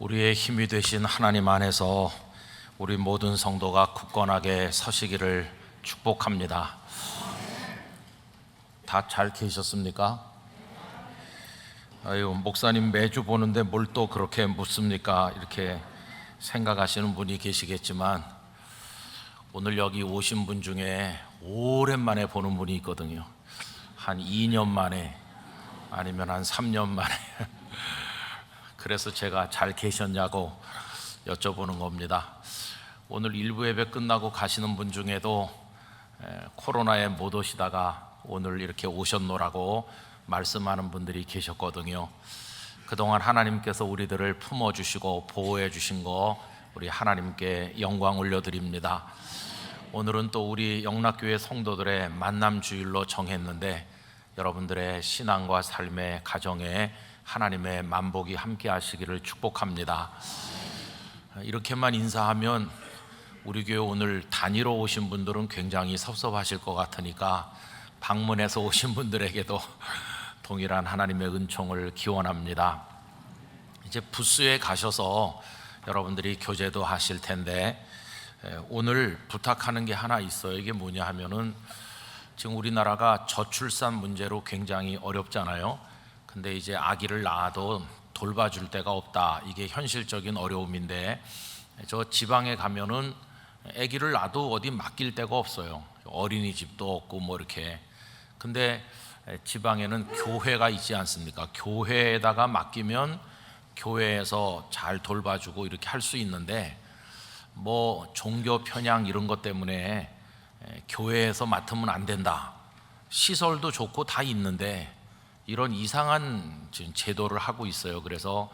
우리의 힘이 되신 하나님 안에서 우리 모든 성도가 굳건하게 서시기를 축복합니다. 다 잘 계셨습니까? 아유, 목사님 매주 보는데 뭘 또 그렇게 묻습니까? 이렇게 생각하시는 분이 계시겠지만 오늘 여기 오신 분 중에 오랜만에 보는 분이 있거든요. 한 2년 만에 아니면 한 3년 만에 그래서 제가 잘 계셨냐고 여쭤보는 겁니다. 오늘 일부 예배 끝나고 가시는 분 중에도 코로나에 못 오시다가 오늘 이렇게 오셨노라고 말씀하는 분들이 계셨거든요. 그동안 하나님께서 우리들을 품어주시고 보호해 주신 거 우리 하나님께 영광 올려드립니다. 오늘은 또 우리 영락교회 성도들의 만남 주일로 정했는데 여러분들의 신앙과 삶의 가정에 하나님의 만복이 함께 하시기를 축복합니다. 이렇게만 인사하면 우리 교회 오늘 단위로 오신 분들은 굉장히 섭섭하실 것 같으니까 방문해서 오신 분들에게도 동일한 하나님의 은총을 기원합니다. 이제 부스에 가셔서 여러분들이 교제도 하실 텐데 오늘 부탁하는 게 하나 있어요. 이게 뭐냐 하면은 지금 우리나라가 저출산 문제로 굉장히 어렵잖아요. 근데 이제 아기를 낳아도 돌봐줄 데가 없다. 이게 현실적인 어려움인데 저 지방에 가면은 아기를 낳아도 어디 맡길 데가 없어요. 어린이집도 없고 뭐 이렇게. 근데 지방에는 교회가 있지 않습니까? 교회에다가 맡기면 교회에서 잘 돌봐주고 이렇게 할 수 있는데 뭐 종교 편향 이런 것 때문에 교회에서 맡으면 안 된다. 시설도 좋고 다 있는데 이런 이상한 제도를 하고 있어요. 그래서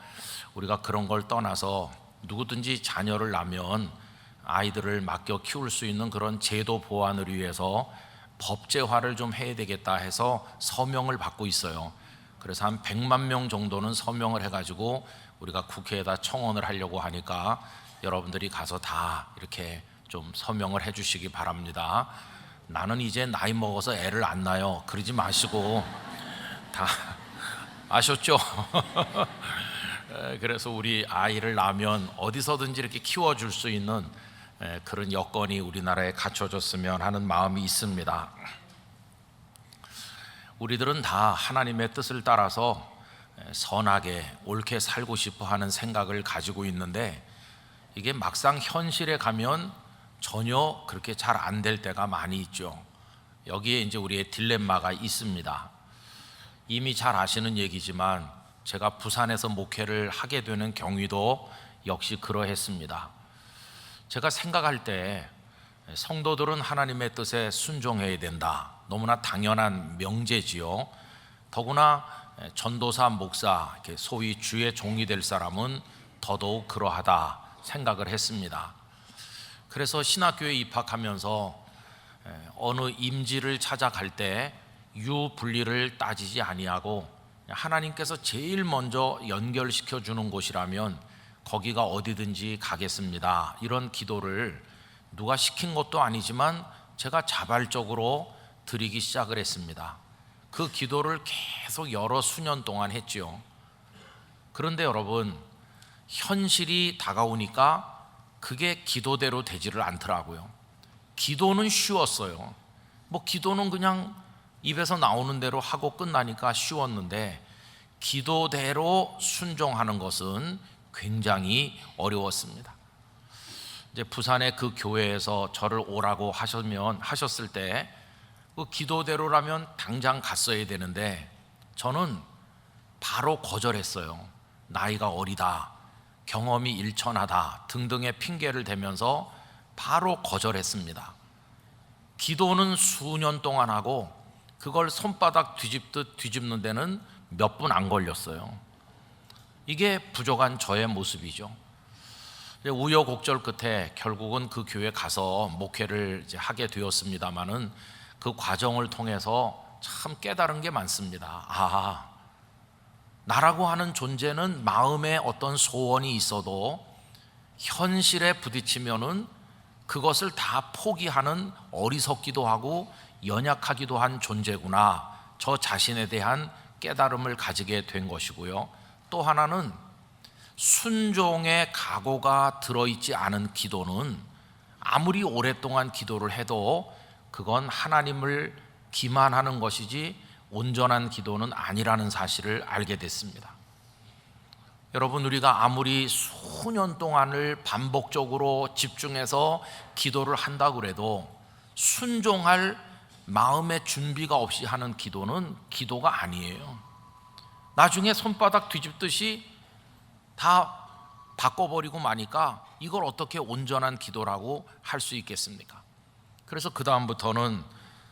우리가 그런 걸 떠나서 누구든지 자녀를 낳으면 아이들을 맡겨 키울 수 있는 그런 제도 보완을 위해서 법제화를 좀 해야 되겠다 해서 서명을 받고 있어요. 그래서 한 100만 명 정도는 서명을 해가지고 우리가 국회에다 청원을 하려고 하니까 여러분들이 가서 다 이렇게 좀 서명을 해주시기 바랍니다. 나는 이제 나이 먹어서 애를 안 낳아요. 그러지 마시고 다 아셨죠? 그래서 우리 아이를 낳으면 어디서든지 이렇게 키워줄 수 있는 그런 여건이 우리나라에 갖춰졌으면 하는 마음이 있습니다. 우리들은 다 하나님의 뜻을 따라서 선하게 옳게 살고 싶어 하는 생각을 가지고 있는데 이게 막상 현실에 가면 전혀 그렇게 잘 안 될 때가 많이 있죠. 여기에 이제 우리의 딜레마가 있습니다. 이미 잘 아시는 얘기지만 제가 부산에서 목회를 하게 되는 경위도 역시 그러했습니다. 제가 생각할 때 성도들은 하나님의 뜻에 순종해야 된다. 너무나 당연한 명제지요. 더구나 전도사, 목사, 소위 주의 종이 될 사람은 더더욱 그러하다 생각을 했습니다. 그래서 신학교에 입학하면서 어느 임지를 찾아갈 때 유분리를 따지지 아니하고 하나님께서 제일 먼저 연결시켜 주는 곳이라면 거기가 어디든지 가겠습니다. 이런 기도를 누가 시킨 것도 아니지만 제가 자발적으로 드리기 시작을 했습니다. 그 기도를 계속 여러 수년 동안 했죠. 그런데 여러분, 현실이 다가오니까 그게 기도대로 되지를 않더라고요. 기도는 쉬웠어요. 뭐 기도는 그냥 입에서 나오는 대로 하고 끝나니까 쉬웠는데 기도대로 순종하는 것은 굉장히 어려웠습니다. 이제 부산의 그 교회에서 저를 오라고 하셨을 때 그 기도대로라면 당장 갔어야 되는데 저는 바로 거절했어요. 나이가 어리다, 경험이 일천하다 등등의 핑계를 대면서 바로 거절했습니다. 기도는 수년 동안 하고 그걸 손바닥 뒤집듯 뒤집는 데는 몇 분 안 걸렸어요. 이게 부족한 저의 모습이죠. 우여곡절 끝에 결국은 그 교회 가서 목회를 이제 하게 되었습니다만은 그 과정을 통해서 참 깨달은 게 많습니다. 나라고 하는 존재는 마음에 어떤 소원이 있어도 현실에 부딪히면은 그것을 다 포기하는 어리석기도 하고 연약하기도 한 존재구나. 저 자신에 대한 깨달음을 가지게 된 것이고요. 또 하나는 순종의 각오가 들어있지 않은 기도는 아무리 오랫동안 기도를 해도 그건 하나님을 기만하는 것이지 온전한 기도는 아니라는 사실을 알게 됐습니다. 여러분, 우리가 아무리 수년 동안을 반복적으로 집중해서 기도를 한다고 해도 순종할 마음의 준비가 없이 하는 기도는 기도가 아니에요. 나중에 손바닥 뒤집듯이 다 바꿔버리고 마니까 이걸 어떻게 온전한 기도라고 할 수 있겠습니까? 그래서 그 다음부터는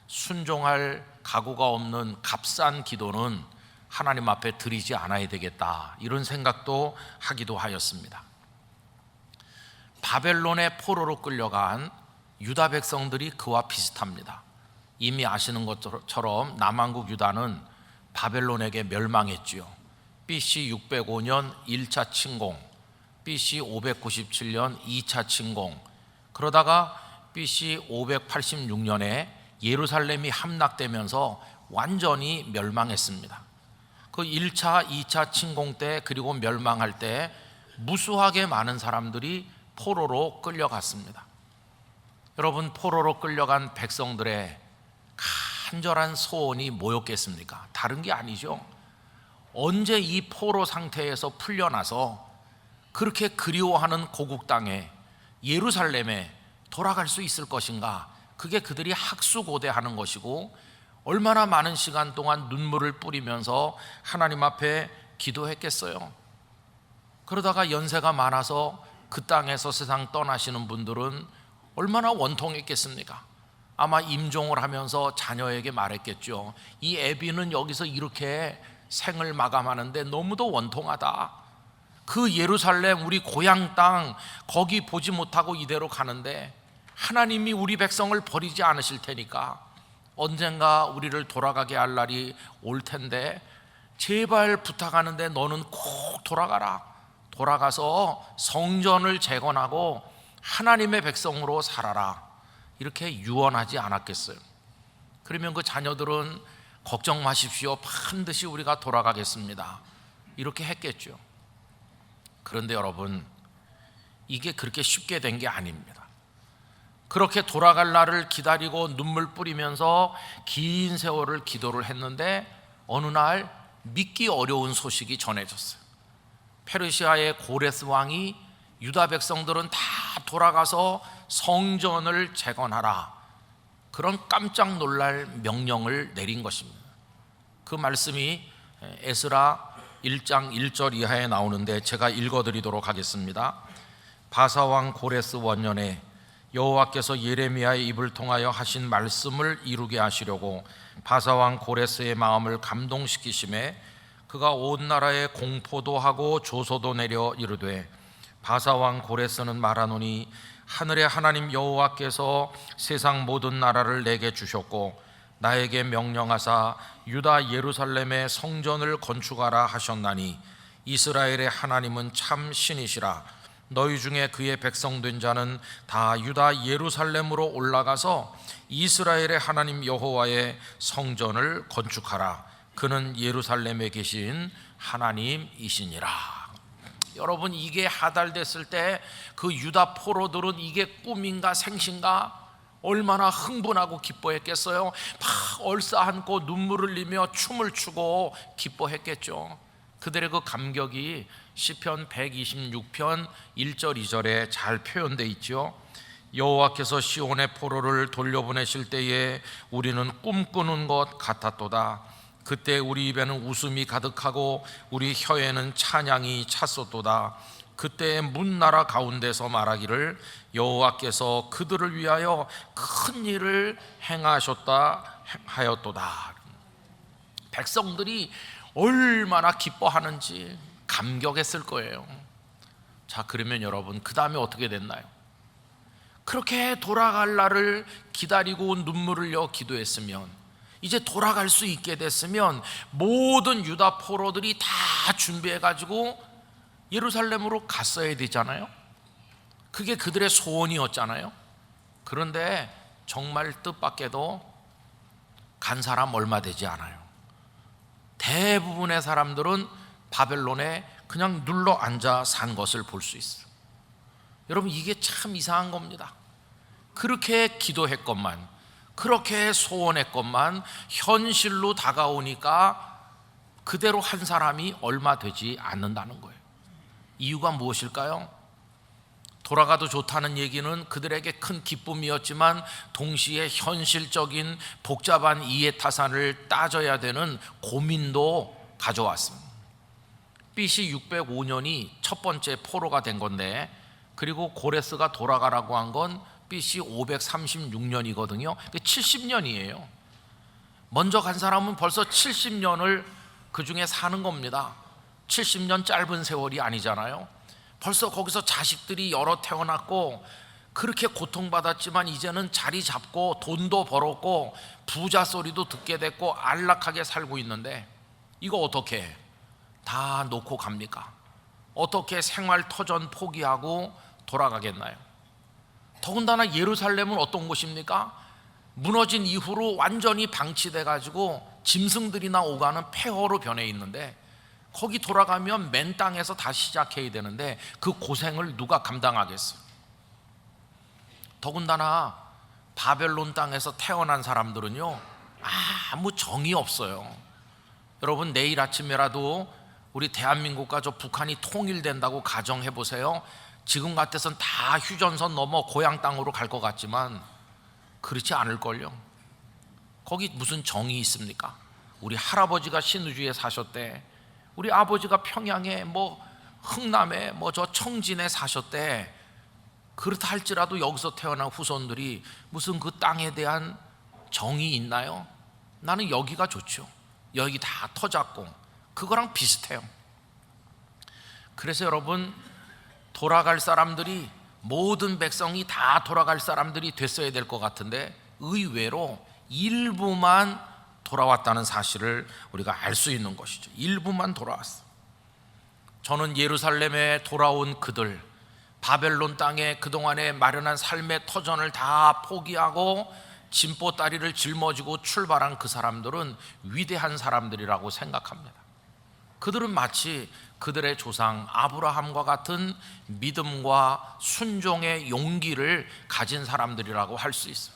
순종할 각오가 없는 값싼 기도는 하나님 앞에 드리지 않아야 되겠다, 이런 생각도 하기도 하였습니다. 바벨론의 포로로 끌려간 유다 백성들이 그와 비슷합니다. 이미 아시는 것처럼 남한국 유다는 바벨론에게 멸망했지요. BC 605년 1차 침공, BC 597년 2차 침공, 그러다가 BC 586년에 예루살렘이 함락되면서 완전히 멸망했습니다. 그 1차, 2차 침공 때, 그리고 멸망할 때 무수하게 많은 사람들이 포로로 끌려갔습니다. 여러분, 포로로 끌려간 백성들의 간절한 소원이 뭐였겠습니까? 다른 게 아니죠. 언제 이 포로 상태에서 풀려나서 그렇게 그리워하는 고국 땅에, 예루살렘에 돌아갈 수 있을 것인가? 그게 그들이 학수고대하는 것이고, 얼마나 많은 시간 동안 눈물을 뿌리면서 하나님 앞에 기도했겠어요. 그러다가 연세가 많아서 그 땅에서 세상 떠나시는 분들은 얼마나 원통했겠습니까? 아마 임종을 하면서 자녀에게 말했겠죠. 이 애비는 여기서 이렇게 생을 마감하는데 너무도 원통하다. 그 예루살렘, 우리 고향 땅, 거기 보지 못하고 이대로 가는데 하나님이 우리 백성을 버리지 않으실 테니까 언젠가 우리를 돌아가게 할 날이 올 텐데 제발 부탁하는데 너는 꼭 돌아가라. 돌아가서 성전을 재건하고 하나님의 백성으로 살아라. 이렇게 유언하지 않았겠어요? 그러면 그 자녀들은 걱정 마십시오, 반드시 우리가 돌아가겠습니다, 이렇게 했겠죠. 그런데 여러분, 이게 그렇게 쉽게 된 게 아닙니다. 그렇게 돌아갈 날을 기다리고 눈물 뿌리면서 긴 세월을 기도를 했는데 어느 날 믿기 어려운 소식이 전해졌어요. 페르시아의 고레스 왕이 유다 백성들은 다 돌아가서 성전을 재건하라, 그런 깜짝 놀랄 명령을 내린 것입니다. 그 말씀이 에스라 1장 1절 이하에 나오는데 제가 읽어드리도록 하겠습니다. 바사왕 고레스 원년에 여호와께서 예레미야의 입을 통하여 하신 말씀을 이루게 하시려고 바사왕 고레스의 마음을 감동시키심에 그가 온 나라에 공포도 하고 조소도 내려 이르되, 바사왕 고레스는 말하노니 하늘의 하나님 여호와께서 세상 모든 나라를 내게 주셨고 나에게 명령하사 유다 예루살렘의 성전을 건축하라 하셨나니 이스라엘의 하나님은 참 신이시라. 너희 중에 그의 백성 된 자는 다 유다 예루살렘으로 올라가서 이스라엘의 하나님 여호와의 성전을 건축하라. 그는 예루살렘에 계신 하나님이시니라. 여러분, 이게 하달됐을 때 그 유다 포로들은 이게 꿈인가 생신가 얼마나 흥분하고 기뻐했겠어요. 막 얼싸안고 눈물을 흘리며 춤을 추고 기뻐했겠죠. 그들의 그 감격이 시편 126편 1절 2절에 잘 표현되어 있죠. 여호와께서 시온의 포로를 돌려보내실 때에 우리는 꿈꾸는 것 같았도다. 그때 우리 입에는 웃음이 가득하고 우리 혀에는 찬양이 찼었도다. 그때 문 나라 가운데서 말하기를 여호와께서 그들을 위하여 큰 일을 행하셨다 하였도다. 백성들이 얼마나 기뻐하는지 감격했을 거예요. 자, 그러면 여러분, 그 다음에 어떻게 됐나요? 그렇게 돌아갈 날을 기다리고 눈물을 흘려 기도했으면, 이제 돌아갈 수 있게 됐으면 모든 유다 포로들이 다 준비해가지고 예루살렘으로 갔어야 되잖아요. 그게 그들의 소원이었잖아요. 그런데 정말 뜻밖에도 간 사람 얼마 되지 않아요. 대부분의 사람들은 바벨론에 그냥 눌러 앉아 산 것을 볼 수 있어요. 여러분, 이게 참 이상한 겁니다. 그렇게 기도했건만, 그렇게 소원했건만 현실로 다가오니까 그대로 한 사람이 얼마 되지 않는다는 거예요. 이유가 무엇일까요? 돌아가도 좋다는 얘기는 그들에게 큰 기쁨이었지만 동시에 현실적인 복잡한 이해타산을 따져야 되는 고민도 가져왔습니다. BC 605년이 첫 번째 포로가 된 건데, 그리고 고레스가 돌아가라고 한 건 BC 536년이거든요. 70년이에요. 먼저 간 사람은 벌써 70년을 그 중에 사는 겁니다. 70년 짧은 세월이 아니잖아요. 벌써 거기서 자식들이 여러 태어났고 그렇게 고통받았지만 이제는 자리 잡고 돈도 벌었고 부자 소리도 듣게 됐고 안락하게 살고 있는데, 이거 어떻게 다 놓고 갑니까? 어떻게 생활 터전 포기하고 돌아가겠나요? 더군다나 예루살렘은 어떤 곳입니까? 무너진 이후로 완전히 방치돼 가지고 짐승들이나 오가는 폐허로 변해 있는데, 거기 돌아가면 맨 땅에서 다시 시작해야 되는데 그 고생을 누가 감당하겠어요? 더군다나 바벨론 땅에서 태어난 사람들은요, 아무 정이 없어요. 여러분, 내일 아침에라도 우리 대한민국과 저 북한이 통일된다고 가정해 보세요. 지금 같아선 다 휴전선 넘어 고향 땅으로 갈 것 같지만 그렇지 않을걸요. 거기 무슨 정이 있습니까? 우리 할아버지가 신우주에 사셨대. 우리 아버지가 평양에 흥남에 저 청진에 사셨대. 그렇다 할지라도 여기서 태어난 후손들이 무슨 그 땅에 대한 정이 있나요? 나는 여기가 좋죠. 여기 다 터졌고 그거랑 비슷해요. 그래서 여러분, 돌아갈 사람들이, 모든 백성이 다 돌아갈 사람들이 됐어야 될 것 같은데 의외로 일부만 돌아왔다는 사실을 우리가 알 수 있는 것이죠. 일부만 돌아왔어. 저는 예루살렘에 돌아온 그들, 바벨론 땅에 그동안에 마련한 삶의 터전을 다 포기하고 진보다리를 짊어지고 출발한 그 사람들은 위대한 사람들이라고 생각합니다. 그들은 마치 그들의 조상 아브라함과 같은 믿음과 순종의 용기를 가진 사람들이라고 할 수 있어요.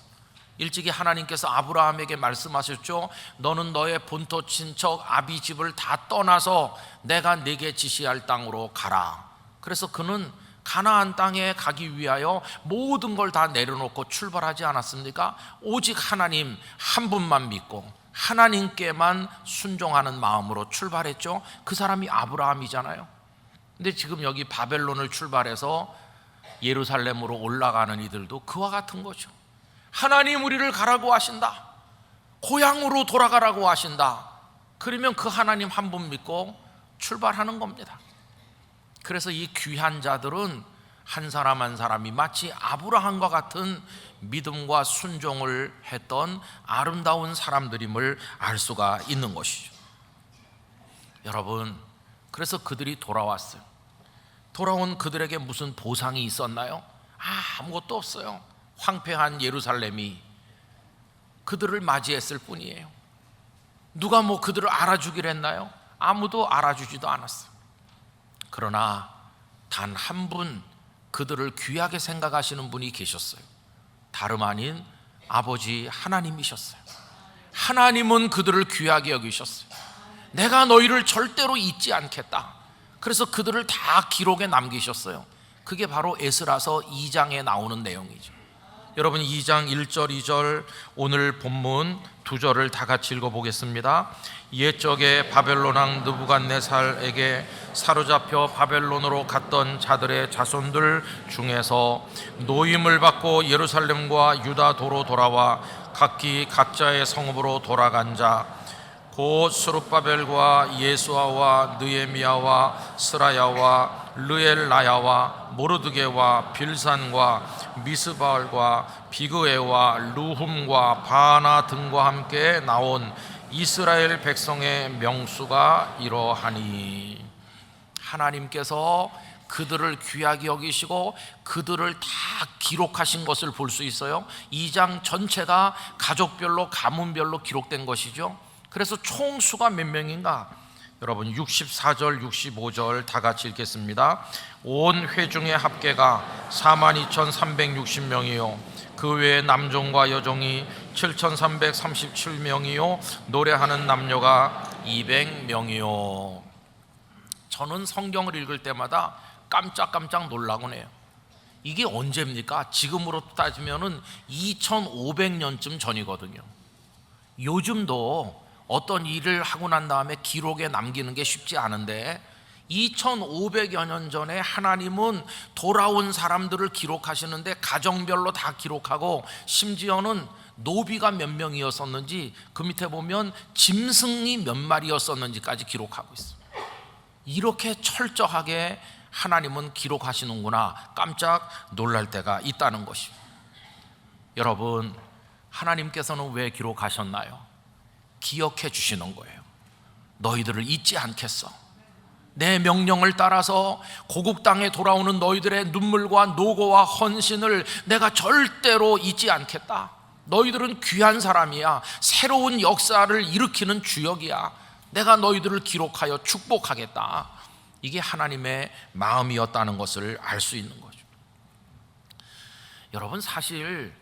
일찍이 하나님께서 아브라함에게 말씀하셨죠. 너는 너의 본토 친척 아비 집을 다 떠나서 내가 네게 지시할 땅으로 가라. 그래서 그는 가나안 땅에 가기 위하여 모든 걸 다 내려놓고 출발하지 않았습니까? 오직 하나님 한 분만 믿고 하나님께만 순종하는 마음으로 출발했죠. 그 사람이 아브라함이잖아요. 근데 지금 여기 바벨론을 출발해서 예루살렘으로 올라가는 이들도 그와 같은 거죠. 하나님 우리를 가라고 하신다. 고향으로 돌아가라고 하신다. 그러면 그 하나님 한 분 믿고 출발하는 겁니다. 그래서 이 귀한 자들은 한 사람 한 사람이 마치 아브라함과 같은 믿음과 순종을 했던 아름다운 사람들임을 알 수가 있는 것이죠. 여러분, 그래서 그들이 돌아왔어요. 돌아온 그들에게 무슨 보상이 있었나요? 아무것도 없어요. 황폐한 예루살렘이 그들을 맞이했을 뿐이에요. 누가 그들을 알아주기를 했나요? 아무도 알아주지도 않았어요. 그러나 단 한 분 그들을 귀하게 생각하시는 분이 계셨어요. 다름 아닌 아버지 하나님이셨어요. 하나님은 그들을 귀하게 여기셨어요. 내가 너희를 절대로 잊지 않겠다. 그래서 그들을 다 기록에 남기셨어요. 그게 바로 에스라서 2장에 나오는 내용이죠. 여러분, 2장 1절 2절 오늘 본문 2절을 다 같이 읽어보겠습니다. 옛적에 바벨론 왕 느부갓네살에게 사로잡혀 바벨론으로 갔던 자들의 자손들 중에서 노임을 받고 예루살렘과 유다도로 돌아와 각기 각자의 성읍으로 돌아간 자, 곧 스룹바벨과 예수아와 느헤미야와 스라야와 르엘나야와 모르드게와 빌산과 미스바알과 비그에와 루훔과 바나 등과 함께 나온 이스라엘 백성의 명수가 이러하니. 하나님께서 그들을 귀하게 여기시고 그들을 다 기록하신 것을 볼 수 있어요. 2장 전체가 가족별로 가문별로 기록된 것이죠. 그래서 총 수가 몇 명인가? 여러분 64절 65절 다 같이 읽겠습니다. 온 회중의 합계가 42,360명이요 그 외에 남종과 여종이 7,337명이요 노래하는 남녀가 200명이요. 저는 성경을 읽을 때마다 깜짝깜짝 놀라곤 해요. 이게 언제입니까? 지금으로 따지면은 2500년쯤 전이거든요. 요즘도 어떤 일을 하고 난 다음에 기록에 남기는 게 쉽지 않은데 2500여 년 전에 하나님은 돌아온 사람들을 기록하시는데 가정별로 다 기록하고 심지어는 노비가 몇 명이었었는지 그 밑에 보면 짐승이 몇 마리였었는지까지 기록하고 있어요. 이렇게 철저하게 하나님은 기록하시는구나 깜짝 놀랄 때가 있다는 것입니다. 여러분, 하나님께서는 왜 기록하셨나요? 기억해 주시는 거예요. 너희들을 잊지 않겠어. 내 명령을 따라서 고국 땅에 돌아오는 너희들의 눈물과 노고와 헌신을 내가 절대로 잊지 않겠다. 너희들은 귀한 사람이야. 새로운 역사를 일으키는 주역이야. 내가 너희들을 기록하여 축복하겠다. 이게 하나님의 마음이었다는 것을 알 수 있는 거죠. 여러분, 사실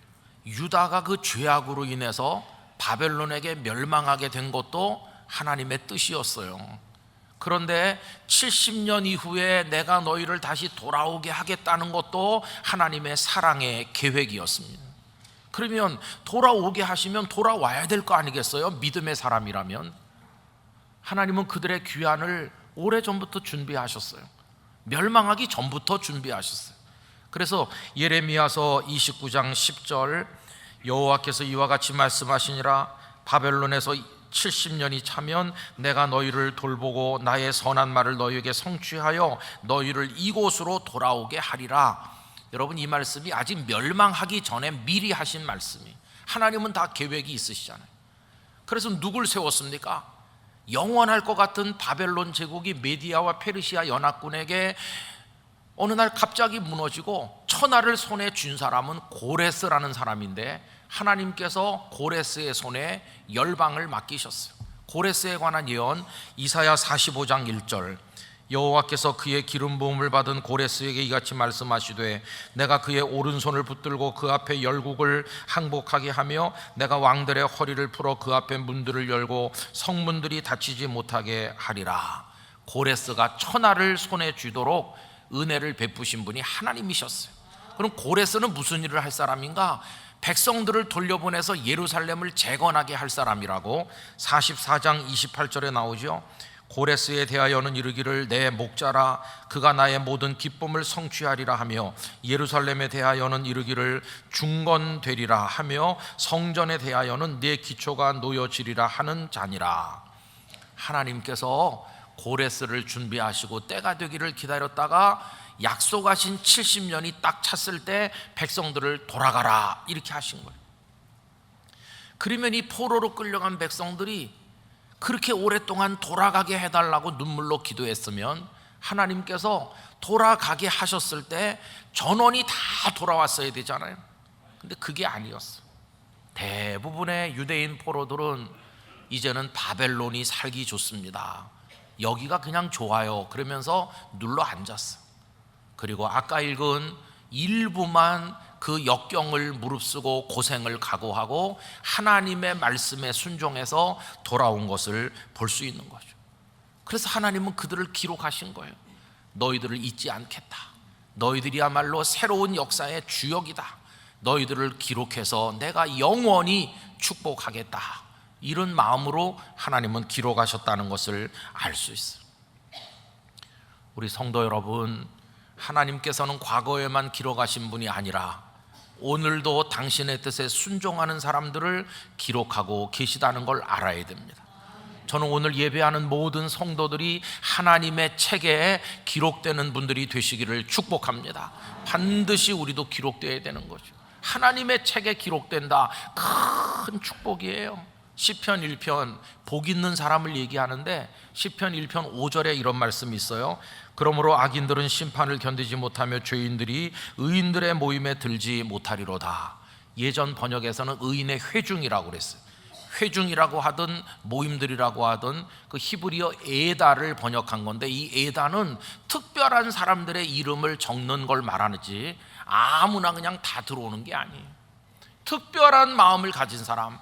유다가 그 죄악으로 인해서 바벨론에게 멸망하게 된 것도 하나님의 뜻이었어요. 그런데 70년 이후에 내가 너희를 다시 돌아오게 하겠다는 것도 하나님의 사랑의 계획이었습니다. 그러면 돌아오게 하시면 돌아와야 될 거 아니겠어요? 믿음의 사람이라면. 하나님은 그들의 귀환을 오래전부터 준비하셨어요. 멸망하기 전부터 준비하셨어요. 그래서 예레미야서 29장 10절 여호와께서 이와 같이 말씀하시니라 바벨론에서 70년이 차면 내가 너희를 돌보고 나의 선한 말을 너희에게 성취하여 너희를 이곳으로 돌아오게 하리라. 여러분, 이 말씀이 아직 멸망하기 전에 미리 하신 말씀이, 하나님은 다 계획이 있으시잖아요. 그래서 누굴 세웠습니까? 영원할 것 같은 바벨론 제국이 메디아와 페르시아 연합군에게 어느 날 갑자기 무너지고 천하를 손에 쥔 사람은 고레스라는 사람인데 하나님께서 고레스의 손에 열방을 맡기셨어요. 고레스에 관한 예언 이사야 45장 1절 여호와께서 그의 기름 부음을 받은 고레스에게 이같이 말씀하시되 내가 그의 오른손을 붙들고 그 앞에 열국을 항복하게 하며 내가 왕들의 허리를 풀어 그 앞에 문들을 열고 성문들이 닫히지 못하게 하리라. 고레스가 천하를 손에 쥐도록 은혜를 베푸신 분이 하나님이셨어요. 그럼 고레스는 무슨 일을 할 사람인가? 백성들을 돌려보내서 예루살렘을 재건하게 할 사람이라고 44장 28절에 나오죠. 고레스에 대하여는 이르기를 내 목자라 그가 나의 모든 기쁨을 성취하리라 하며 예루살렘에 대하여는 이르기를 중건되리라 하며 성전에 대하여는 내 기초가 놓여지리라 하는 자니라. 하나님께서 고레스를 준비하시고 때가 되기를 기다렸다가 약속하신 70년이 딱 찼을 때 백성들을 돌아가라 이렇게 하신 거예요. 그러면 이 포로로 끌려간 백성들이 그렇게 오랫동안 돌아가게 해달라고 눈물로 기도했으면 하나님께서 돌아가게 하셨을 때 전원이 다 돌아왔어야 되잖아요. 근데 그게 아니었어. 대부분의 유대인 포로들은 이제는 바벨론이 살기 좋습니다, 여기가 그냥 좋아요 그러면서 눌러 앉았어. 그리고 아까 읽은 일부만 그 역경을 무릅쓰고 고생을 각오하고 하나님의 말씀에 순종해서 돌아온 것을 볼 수 있는 거죠. 그래서 하나님은 그들을 기록하신 거예요. 너희들을 잊지 않겠다. 너희들이야말로 새로운 역사의 주역이다. 너희들을 기록해서 내가 영원히 축복하겠다. 이런 마음으로 하나님은 기록하셨다는 것을 알 수 있어요. 우리 성도 여러분, 하나님께서는 과거에만 기록하신 분이 아니라 오늘도 당신의 뜻에 순종하는 사람들을 기록하고 계시다는 걸 알아야 됩니다. 저는 오늘 예배하는 모든 성도들이 하나님의 책에 기록되는 분들이 되시기를 축복합니다. 반드시 우리도 기록되어야 되는 거죠. 하나님의 책에 기록된다, 큰 축복이에요. 시편 1편 복 있는 사람을 얘기하는데 시편 1편 5절에 이런 말씀이 있어요. 그러므로 악인들은 심판을 견디지 못하며 죄인들이 의인들의 모임에 들지 못하리로다. 예전 번역에서는 의인의 회중이라고 그랬어요. 회중이라고 하든 모임들이라고 하든 그 히브리어 에다를 번역한 건데, 이 에다는 특별한 사람들의 이름을 적는 걸 말하는지 아무나 그냥 다 들어오는 게 아니에요. 특별한 마음을 가진 사람,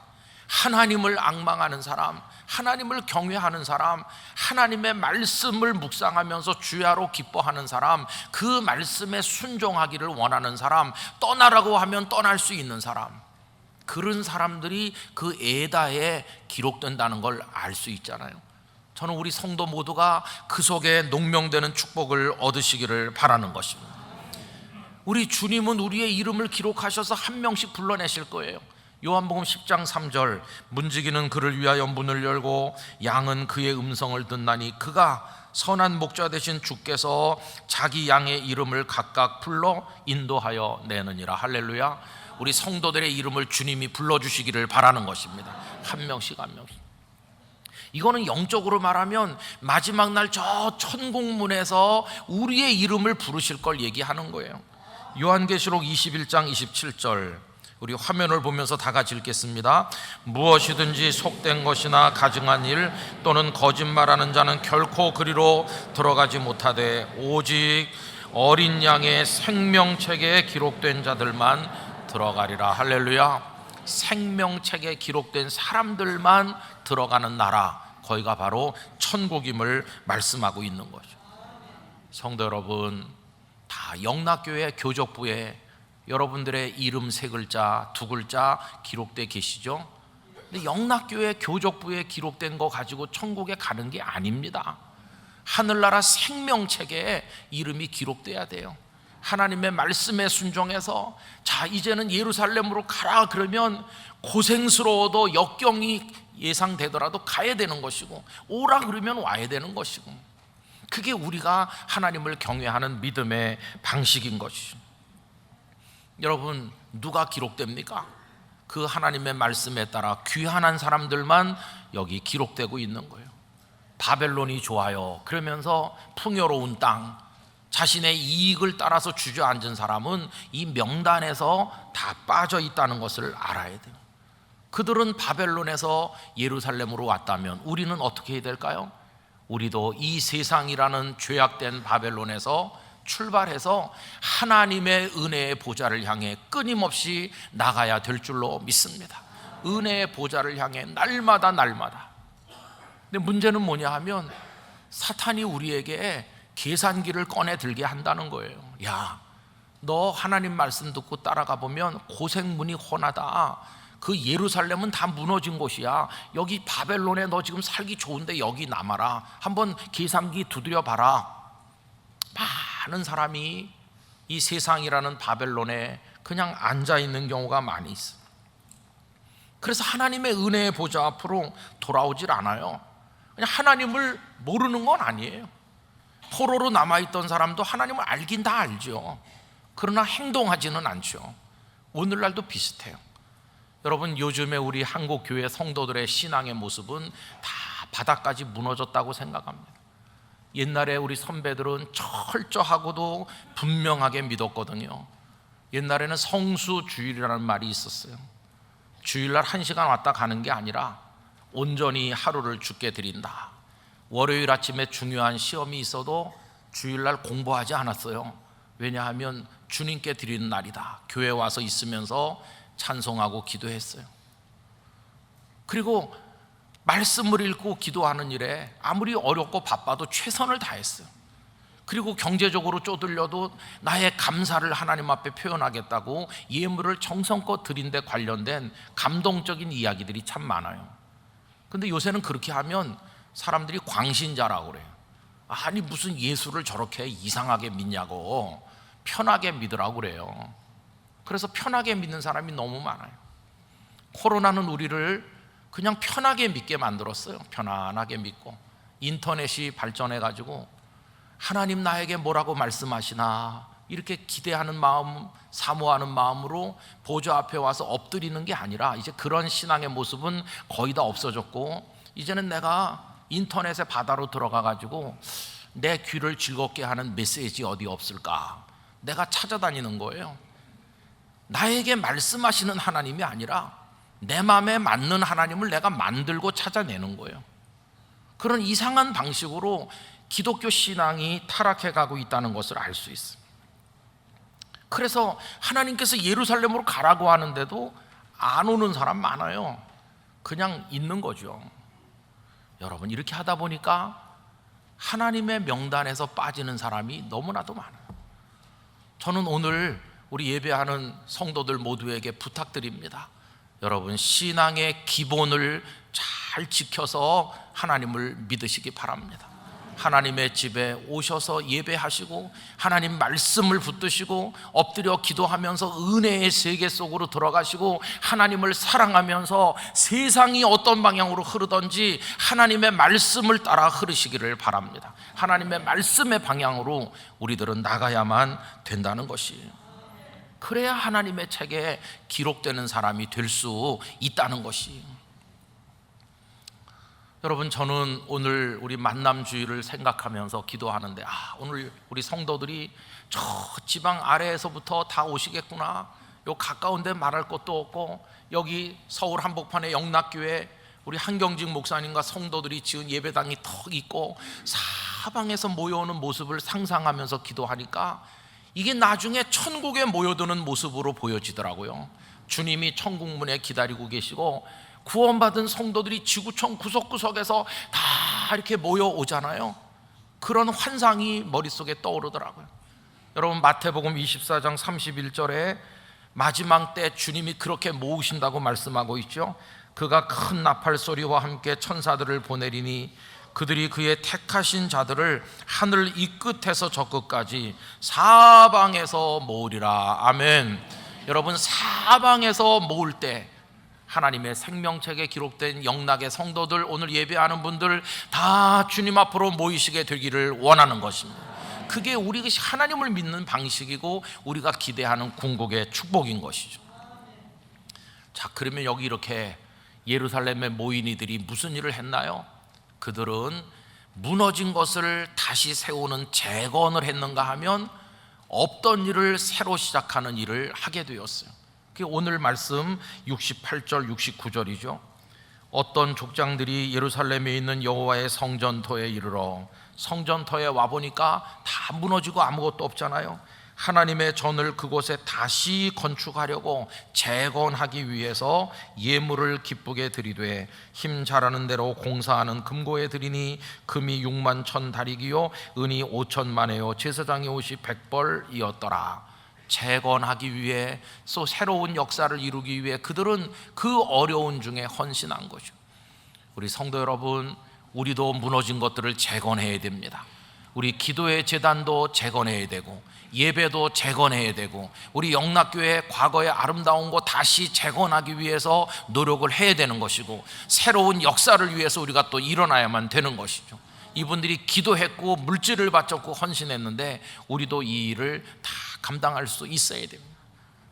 하나님을 앙망하는 사람, 하나님을 경외하는 사람, 하나님의 말씀을 묵상하면서 주야로 기뻐하는 사람, 그 말씀에 순종하기를 원하는 사람, 떠나라고 하면 떠날 수 있는 사람, 그런 사람들이 그 에다에 기록된다는 걸 알 수 있잖아요. 저는 우리 성도 모두가 그 속에 농명되는 축복을 얻으시기를 바라는 것입니다. 우리 주님은 우리의 이름을 기록하셔서 한 명씩 불러내실 거예요. 요한복음 10장 3절, 문지기는 그를 위하여 문을 열고 양은 그의 음성을 듣나니 그가 선한 목자 되신 주께서 자기 양의 이름을 각각 불러 인도하여 내느니라. 할렐루야. 우리 성도들의 이름을 주님이 불러주시기를 바라는 것입니다. 한 명씩 한 명씩. 이거는 영적으로 말하면 마지막 날 저 천국문에서 우리의 이름을 부르실 걸 얘기하는 거예요. 요한계시록 21장 27절, 우리 화면을 보면서 다 같이 읽겠습니다. 무엇이든지 속된 것이나 가증한 일 또는 거짓말하는 자는 결코 그리로 들어가지 못하되 오직 어린 양의 생명책에 기록된 자들만 들어가리라. 할렐루야. 생명책에 기록된 사람들만 들어가는 나라, 거기가 바로 천국임을 말씀하고 있는 거죠. 성도 여러분, 다 영락교회 교적부에 여러분들의 이름 세 글자, 두 글자 기록되어 계시죠? 근데 영락교회 교적부에 기록된 거 가지고 천국에 가는 게 아닙니다. 하늘나라 생명책에 이름이 기록돼야 돼요. 하나님의 말씀에 순종해서, 자 이제는 예루살렘으로 가라 그러면 고생스러워도 역경이 예상되더라도 가야 되는 것이고, 오라 그러면 와야 되는 것이고, 그게 우리가 하나님을 경외하는 믿음의 방식인 것이죠. 여러분, 누가 기록됩니까? 그 하나님의 말씀에 따라 귀환한 사람들만 여기 기록되고 있는 거예요. 바벨론이 좋아요 그러면서 풍요로운 땅, 자신의 이익을 따라서 주저앉은 사람은 이 명단에서 다 빠져 있다는 것을 알아야 돼요. 그들은 바벨론에서 예루살렘으로 왔다면 우리는 어떻게 해야 될까요? 우리도 이 세상이라는 죄악된 바벨론에서 출발해서 하나님의 은혜의 보좌를 향해 끊임없이 나가야 될 줄로 믿습니다. 은혜의 보좌를 향해 날마다. 근데 문제는 뭐냐 하면 사탄이 우리에게 계산기를 꺼내 들게 한다는 거예요. 야, 너 하나님 말씀 듣고 따라가 보면 고생문이 훤하다. 그 예루살렘은 다 무너진 곳이야. 여기 바벨론에 너 지금 살기 좋은데 여기 남아라. 한번 계산기 두드려 봐라. 많은 사람이 이 세상이라는 바벨론에 그냥 앉아 있는 경우가 많이 있어. 그래서 하나님의 은혜의 보좌 앞으로 돌아오질 않아요. 그냥 하나님을 모르는 건 아니에요. 포로로 남아있던 사람도 하나님을 알긴 다 알죠. 그러나 행동하지는 않죠. 오늘날도 비슷해요. 여러분, 요즘에 우리 한국 교회 성도들의 신앙의 모습은 다 바닥까지 무너졌다고 생각합니다. 옛날에 우리 선배들은 철저하고도 분명하게 믿었거든요. 옛날에는 성수주일이라는 말이 있었어요. 주일날 1시간 왔다 가는 게 아니라 온전히 하루를 주께 드린다. 월요일 아침에 중요한 시험이 있어도 주일날 공부하지 않았어요. 왜냐하면 주님께 드리는 날이다. 교회 와서 있으면서 찬송하고 기도했어요. 그리고 말씀을 읽고 기도하는 일에 아무리 어렵고 바빠도 최선을 다했어요. 그리고 경제적으로 쪼들려도 나의 감사를 하나님 앞에 표현하겠다고 예물을 정성껏 드린 데 관련된 감동적인 이야기들이 참 많아요. 근데 요새는 그렇게 하면 사람들이 광신자라고 그래요. 아니 무슨 예수를 저렇게 이상하게 믿냐고, 편하게 믿으라고 그래요. 그래서 편하게 믿는 사람이 너무 많아요. 코로나는 우리를 그냥 편하게 믿게 만들었어요. 편안하게 믿고 인터넷이 발전해가지고 하나님 나에게 뭐라고 말씀하시나 이렇게 기대하는 마음, 사모하는 마음으로 보좌 앞에 와서 엎드리는 게 아니라 이제 그런 신앙의 모습은 거의 다 없어졌고, 이제는 내가 인터넷의 바다로 들어가가지고 내 귀를 즐겁게 하는 메시지 어디 없을까 내가 찾아다니는 거예요. 나에게 말씀하시는 하나님이 아니라 내 마음에 맞는 하나님을 내가 만들고 찾아내는 거예요. 그런 이상한 방식으로 기독교 신앙이 타락해 가고 있다는 것을 알 수 있습니다. 그래서 하나님께서 예루살렘으로 가라고 하는데도 안 오는 사람 많아요. 그냥 있는 거죠. 여러분, 이렇게 하다 보니까 하나님의 명단에서 빠지는 사람이 너무나도 많아요. 저는 오늘 우리 예배하는 성도들 모두에게 부탁드립니다. 여러분, 신앙의 기본을 잘 지켜서 하나님을 믿으시기 바랍니다. 하나님의 집에 오셔서 예배하시고 하나님 말씀을 붙드시고 엎드려 기도하면서 은혜의 세계 속으로 들어가시고 하나님을 사랑하면서 세상이 어떤 방향으로 흐르든지 하나님의 말씀을 따라 흐르시기를 바랍니다. 하나님의 말씀의 방향으로 우리들은 나가야만 된다는 것이에요. 그래야 하나님의 책에 기록되는 사람이 될 수 있다는 것이에요. 여러분, 저는 오늘 우리 만남주의를 생각하면서 기도하는데 오늘 우리 성도들이 저 지방 아래에서부터 다 오시겠구나. 요 가까운데 말할 것도 없고 여기 서울 한복판에 영락교회 우리 한경직 목사님과 성도들이 지은 예배당이 턱 있고 사방에서 모여오는 모습을 상상하면서 기도하니까 이게 나중에 천국에 모여드는 모습으로 보여지더라고요. 주님이 천국문에 기다리고 계시고 구원받은 성도들이 지구촌 구석구석에서 다 이렇게 모여오잖아요. 그런 환상이 머릿속에 떠오르더라고요. 여러분, 마태복음 24장 31절에 마지막 때 주님이 그렇게 모으신다고 말씀하고 있죠. 그가 큰 나팔 소리와 함께 천사들을 보내리니 그들이 그의 택하신 자들을 하늘 이 끝에서 저 끝까지 사방에서 모으리라. 아멘. 여러분, 사방에서 모을 때 하나님의 생명책에 기록된 영락의 성도들, 오늘 예배하는 분들 다 주님 앞으로 모이시게 되기를 원하는 것입니다. 그게 우리 하나님을 믿는 방식이고 우리가 기대하는 궁극의 축복인 것이죠. 자, 그러면 여기 이렇게 예루살렘에 모인 이들이 무슨 일을 했나요? 그들은 무너진 것을 다시 세우는 재건을 했는가 하면 없던 일을 새로 시작하는 일을 하게 되었어요. 오늘 말씀 68절 69절이죠. 어떤 족장들이 예루살렘에 있는 여호와의 성전터에 이르러, 성전터에 와보니까 다 무너지고 아무것도 없잖아요. 하나님의 전을 그곳에 다시 건축하려고 재건하기 위해서 예물을 기쁘게 드리되 힘 잘하는 대로 공사하는 금고에 드리니 금이 6만 천 다리기요 은이 5천만에요 제사장의 옷이 100벌이었더라. 재건하기 위해 또 새로운 역사를 이루기 위해 그들은 그 어려운 중에 헌신한 거죠. 우리 성도 여러분, 우리도 무너진 것들을 재건해야 됩니다. 우리 기도의 제단도 재건해야 되고 예배도 재건해야 되고 우리 영락교회 과거의 아름다운 거 다시 재건하기 위해서 노력을 해야 되는 것이고 새로운 역사를 위해서 우리가 또 일어나야만 되는 것이죠. 이분들이 기도했고 물질을 바쳤고 헌신했는데 우리도 이 일을 다 감당할 수 있어야 됩니다.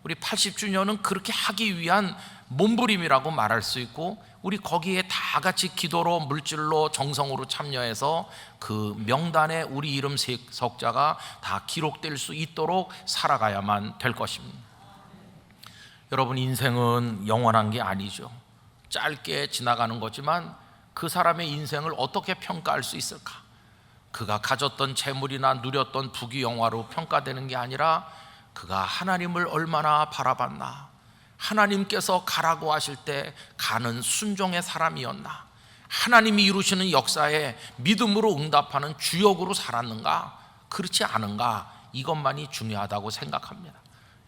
우리 80주년은 그렇게 하기 위한 몸부림이라고 말할 수 있고 우리 거기에 다 같이 기도로 물질로 정성으로 참여해서 그 명단에 우리 이름 석자가 다 기록될 수 있도록 살아가야만 될 것입니다. 여러분, 인생은 영원한 게 아니죠. 짧게 지나가는 거지만 그 사람의 인생을 어떻게 평가할 수 있을까? 그가 가졌던 재물이나 누렸던 부귀영화로 평가되는 게 아니라 그가 하나님을 얼마나 바라봤나, 하나님께서 가라고 하실 때 가는 순종의 사람이었나, 하나님이 이루시는 역사에 믿음으로 응답하는 주역으로 살았는가, 그렇지 않은가, 이것만이 중요하다고 생각합니다.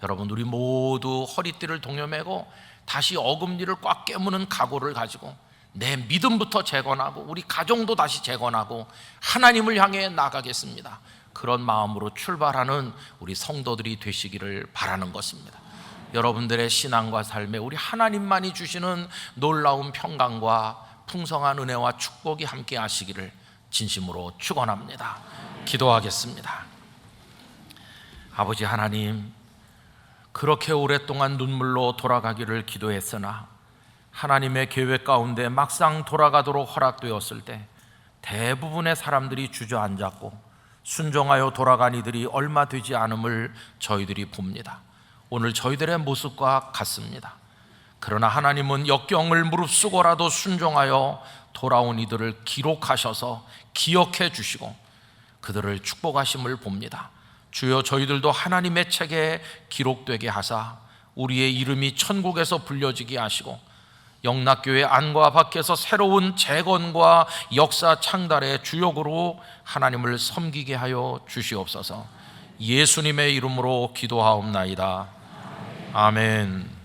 여러분, 우리 모두 허리띠를 동여매고 다시 어금니를 꽉 깨무는 각오를 가지고 내 믿음부터 재건하고 우리 가정도 다시 재건하고 하나님을 향해 나가겠습니다. 그런 마음으로 출발하는 우리 성도들이 되시기를 바라는 것입니다. 여러분들의 신앙과 삶에 우리 하나님만이 주시는 놀라운 평강과 풍성한 은혜와 축복이 함께 하시기를 진심으로 축원합니다. 기도하겠습니다. 아버지 하나님, 그렇게 오랫동안 눈물로 돌아가기를 기도했으나 하나님의 계획 가운데 막상 돌아가도록 허락되었을 때 대부분의 사람들이 주저앉았고 순종하여 돌아간 이들이 얼마 되지 않음을 저희들이 봅니다. 오늘 저희들의 모습과 같습니다. 그러나 하나님은 역경을 무릅쓰고라도 순종하여 돌아온 이들을 기록하셔서 기억해 주시고 그들을 축복하심을 봅니다. 주여, 저희들도 하나님의 책에 기록되게 하사 우리의 이름이 천국에서 불려지게 하시고 영락교회 안과 밖에서 새로운 재건과 역사 창달의 주역으로 하나님을 섬기게 하여 주시옵소서. 예수님의 이름으로 기도하옵나이다. 아멘.